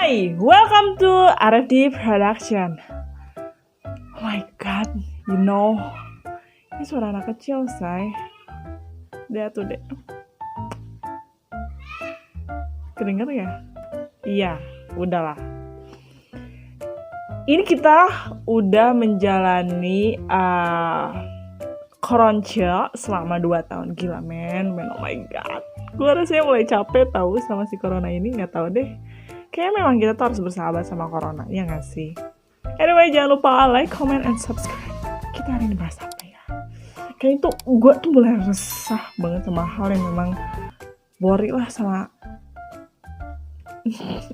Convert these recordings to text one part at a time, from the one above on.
Hi, welcome to RFD Production. Oh my god, ini suara anak kecil, say. Lihat tuh deh. Kedenger ya? Iya, udahlah. Ini kita udah menjalani Koronce selama 2 tahun. Gila, men, oh my god. Gue rasanya mulai capek tahu sama si corona ini, nggak tahu deh. Kayaknya memang kita tuh harus bersahabat sama corona, ya nggak sih? Anyway, jangan lupa like, comment, and subscribe. Kita hari ini bahas apa ya? Kayaknya gue tuh mulai resah banget sama hal yang memang boring lah sama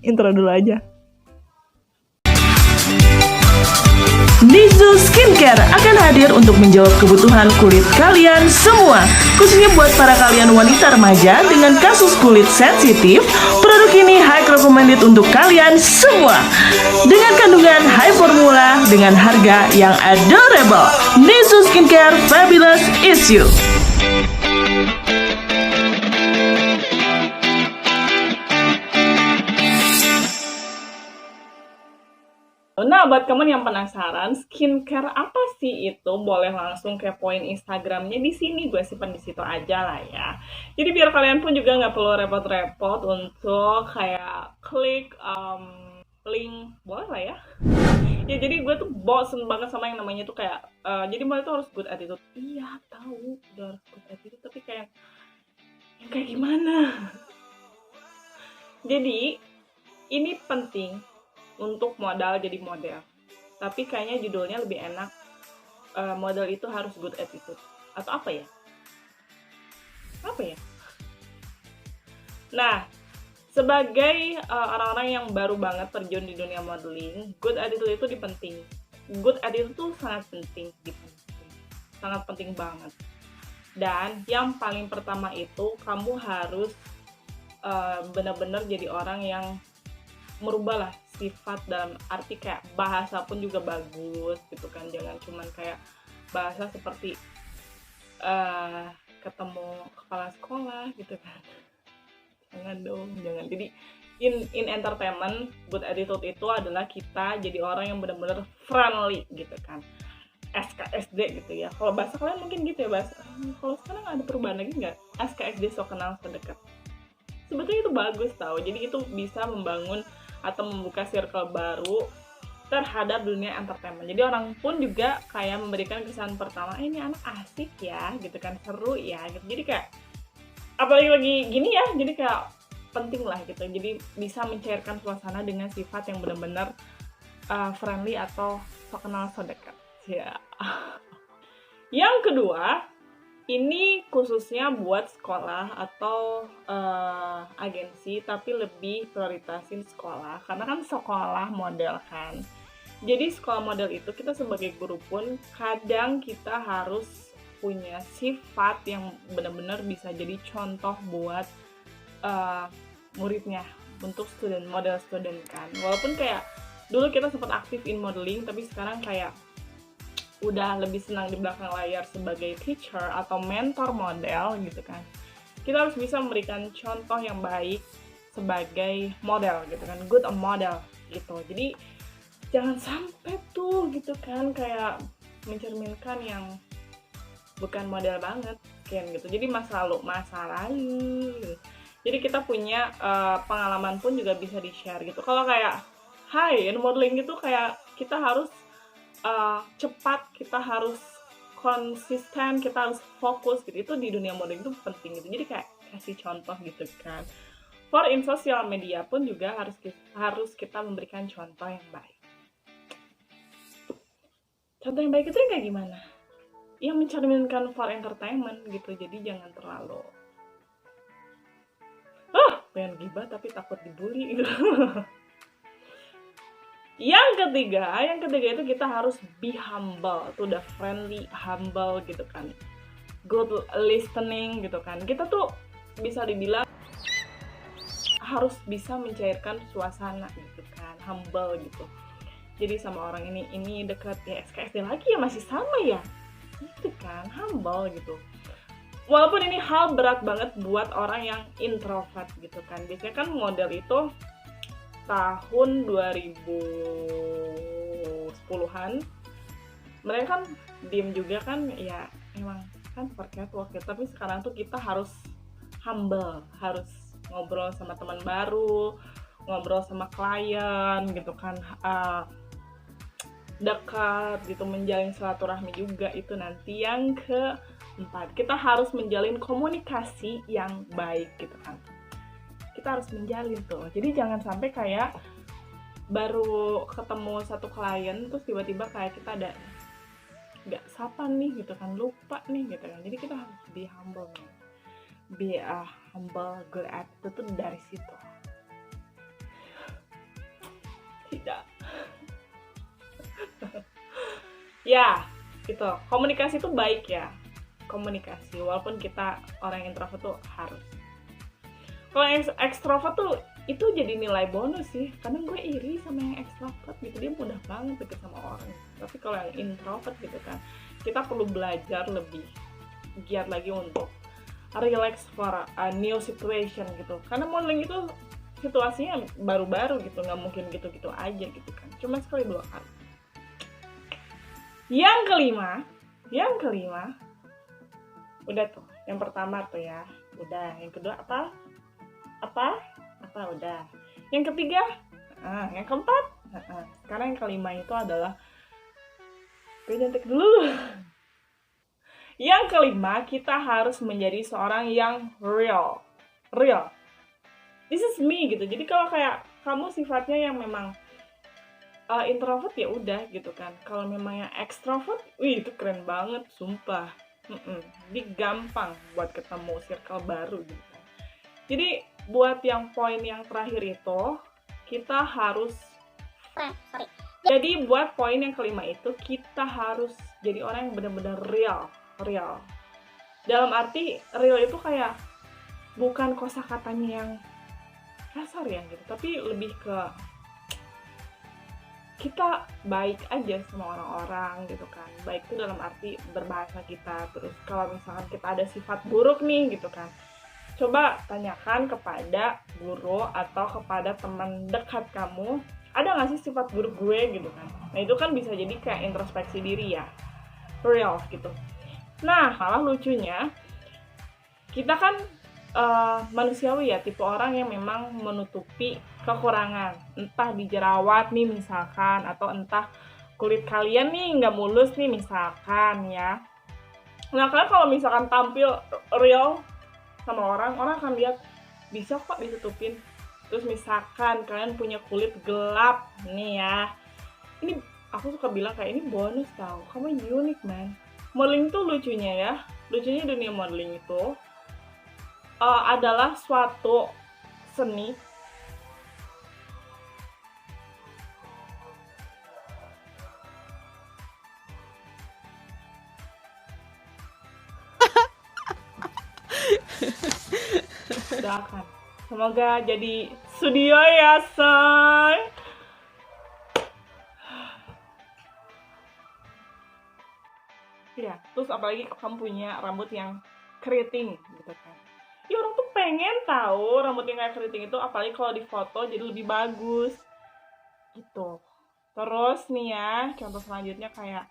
intro dulu aja. Nizu Skincare akan hadir untuk menjawab kebutuhan kulit kalian semua, khususnya buat para kalian wanita remaja dengan kasus kulit sensitif. Produk ini high recommended untuk kalian semua, dengan kandungan high formula dengan harga yang adorable. Nizu Skincare, fabulous issue. Nah, buat kamu yang penasaran skincare apa sih itu, boleh langsung kepoin Instagramnya di sini, gue simpan di situ aja lah ya. Jadi biar kalian pun juga nggak perlu repot-repot untuk kayak klik link, boleh lah ya. Ya jadi gue tuh bosen banget sama yang namanya tuh kayak jadi mulai tuh harus good attitude. Iya tahu udah harus good attitude, tapi kayak yang kayak gimana? Jadi ini penting untuk modal jadi model, tapi kayaknya judulnya lebih enak, model itu harus good attitude atau apa ya? Nah, sebagai orang-orang yang baru banget terjun di dunia modeling, good attitude itu penting. Good attitude itu sangat penting, sangat penting banget. Dan yang paling pertama itu kamu harus benar-benar jadi orang yang merubah lah sifat, dalam arti kayak bahasa pun juga bagus gitu kan, jangan cuman kayak bahasa seperti ketemu kepala sekolah gitu kan, jangan. Jadi in entertainment, good attitude itu adalah kita jadi orang yang benar-benar friendly gitu kan, SKSD gitu ya. Kalau bahasa kalian mungkin gitu ya, bahasa kalau sekarang ada perubahan lagi nggak, SKSD, so kenal sedekat. Sebetulnya itu bagus tau, jadi itu bisa membangun atau membuka circle baru terhadap dunia entertainment. Jadi orang pun juga kayak memberikan kesan pertama, ini anak asik ya gitu kan, seru ya gitu. Jadi kayak apalagi lagi gini ya, jadi kayak penting lah gitu. Jadi bisa mencairkan suasana dengan sifat yang benar-benar friendly atau so kenal so dekat ya. Yang kedua, ini khususnya buat sekolah atau agensi, tapi lebih prioritasin sekolah, karena kan sekolah model kan. Jadi sekolah model itu kita sebagai guru pun kadang kita harus punya sifat yang benar-benar bisa jadi contoh buat muridnya, untuk model student kan. Walaupun kayak dulu kita sempat aktif in modeling, tapi sekarang kayak udah lebih senang di belakang layar sebagai teacher atau mentor model gitu kan. Kita harus bisa memberikan contoh yang baik sebagai model gitu kan, good model gitu. Jadi jangan sampai tuh gitu kan kayak mencerminkan yang bukan model banget kan gitu. Jadi masa lalu gitu. Jadi kita punya pengalaman pun juga bisa di-share gitu. Kalau kayak in modeling gitu kayak kita harus cepat, kita harus konsisten, kita harus fokus gitu. Itu di dunia modeling itu penting gitu. Jadi kayak kasih contoh gitu kan. For in sosial media pun juga harus kita memberikan contoh yang baik. Contoh yang baik itu kayak gimana? Yang mencerminkan for entertainment gitu. Jadi jangan terlalu pengen gibah tapi takut dibully gitu. Yang ketiga itu kita harus be humble, tuh udah friendly, humble gitu kan, good listening gitu kan. Kita tuh bisa dibilang harus bisa mencairkan suasana gitu kan, humble gitu. Jadi sama orang ini dekat ya, SKSD lagi ya masih sama ya, gitu kan, humble gitu. Walaupun ini hal berat banget buat orang yang introvert gitu kan. Biasanya kan model itu tahun 2010-an mereka kan diem juga kan, ya emang kan for catwalk ya, tapi sekarang tuh kita harus humble, harus ngobrol sama teman baru, ngobrol sama klien gitu kan, dekat gitu, menjalin silaturahmi juga. Itu nanti yang keempat, kita harus menjalin komunikasi yang baik gitu kan, kita harus menjalin tuh. Jadi jangan sampai kayak baru ketemu satu klien terus tiba-tiba kayak kita ada nggak sapa nih gitu kan, lupa nih gitu kan. Jadi kita harus be humble nih, be a humble good attitude tuh dari situ. Tidak ya gitu, komunikasi tuh baik ya, komunikasi walaupun kita orang yang introvert tuh harus. Kalau yang ekstrovert tuh itu jadi nilai bonus sih, kadang gue iri sama yang ekstrovert gitu, dia mudah banget deket sama orang. Tapi kalau yang introvert gitu kan, kita perlu belajar lebih giat lagi untuk relax for a new situation gitu, karena modeling itu situasinya baru-baru gitu, nggak mungkin gitu-gitu aja gitu kan, cuma sekali dua kali. Yang kelima udah tuh, yang pertama tuh ya udah, yang kedua apa udah, yang ketiga, yang keempat, sekarang yang kelima itu adalah gue nyantik dulu. Yang kelima, kita harus menjadi seorang yang real. This is me gitu. Jadi kalau kayak kamu sifatnya yang memang introvert ya udah gitu kan. Kalau memang yang extrovert, wih itu keren banget, sumpah. Jadi gampang buat ketemu circle baru gitu kan. Jadi buat yang poin yang terakhir itu, kita harus jadi buat poin yang kelima itu, kita harus jadi orang yang benar-benar real. Dalam arti real itu kayak bukan kosakatanya yang kasar ya gitu, tapi lebih ke kita baik aja sama orang-orang gitu kan. Baik itu dalam arti berbahasa kita. Terus kalau misalkan kita ada sifat buruk nih gitu kan, coba tanyakan kepada guru atau kepada teman dekat kamu, ada nggak sih sifat buruk gue gitu kan. Nah itu kan bisa jadi kayak introspeksi diri ya, real gitu. Nah malah lucunya, kita kan manusiawi ya, tipe orang yang memang menutupi kekurangan, entah dijerawat nih misalkan, atau entah kulit kalian nih nggak mulus nih misalkan ya. Nah kalian kalau misalkan tampil real sama orang akan lihat bisa kok ditutupin. Terus misalkan kalian punya kulit gelap nih ya, ini aku suka bilang kayak ini bonus tau, kamu unik man. Modeling tuh lucunya dunia modeling itu adalah suatu seni doakan semoga jadi studio ya say. Ya terus apalagi kamu punya rambut yang keriting gitu kan, ya orang tuh pengen tahu rambut yang kayak keriting itu, apalagi kalau di foto jadi lebih bagus gitu. Terus nih ya, contoh selanjutnya kayak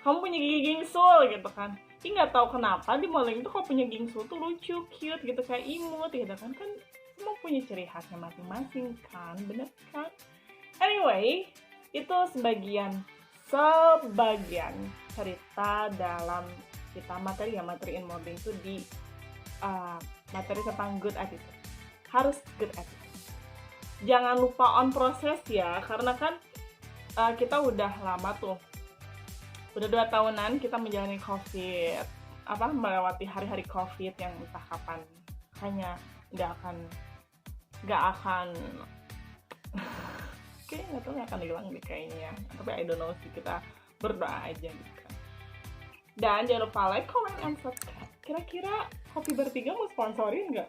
kamu punya gigi gingsul gitu kan. Ini nggak tahu kenapa di modeling tuh kalau punya gingsul tuh lucu, cute gitu, kayak imut gitu kan. Kan semua punya ciri khasnya masing-masing kan, bener kan? Anyway, itu sebagian cerita dalam kita materi in modeling itu di materi tentang good attitude. Harus good attitude. Jangan lupa on proses ya, karena kan kita udah lama tuh, udah 2 tahunan kita menjalani COVID, melewati hari-hari COVID yang entah kapan, hanya nggak akan kayak nggak akan hilang deh kayaknya, tapi I don't know sih, kita berdoa aja gitu kan. Dan jangan lupa like, comment, and subscribe. Kira-kira Kopi Bertiga mau sponsorin nggak?